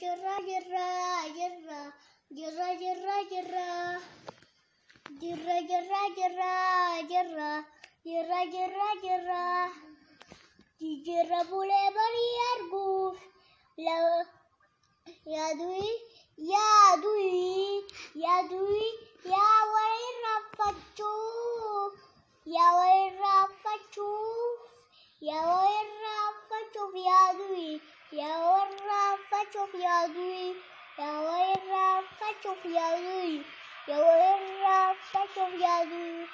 jera jera jera jera jera jera jera jera jera jera jera jera jera jera bule bari argus la ya dui ya dui ya dui ya wai rafachu ya wai rafachu ya wai rafachu ya dui ya wai rafachu ya dui ya wai rafachu ya dui ya wai rafachu ya dui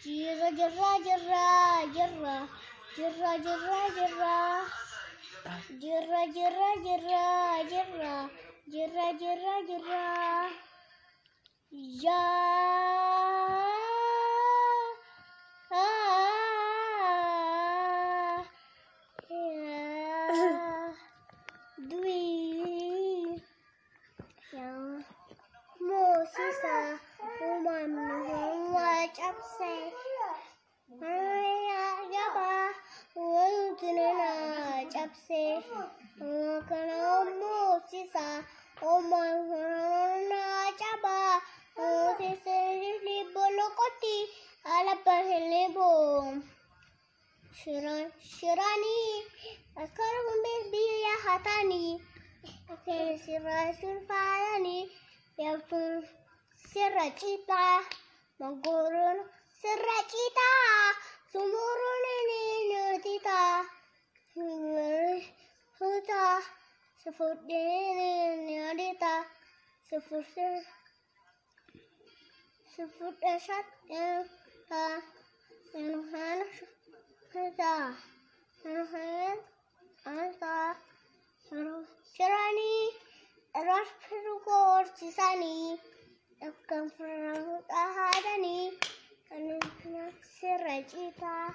Jira jira jira jira jira jira jira jira jira jira jira jira jira jira ya dui yang musisa umam wajib se jaba wuduna japse kana musisa umam jaba se bolokoti ala pahele bom shirani akar humbe biya hatani akar sirani ya siracita magurun siracita sumurun ini tita huta sefut ini adita sefut esat ta enuhan ta enuhan anta cerani eras perukor sisani akan pernah ahadani karena serajita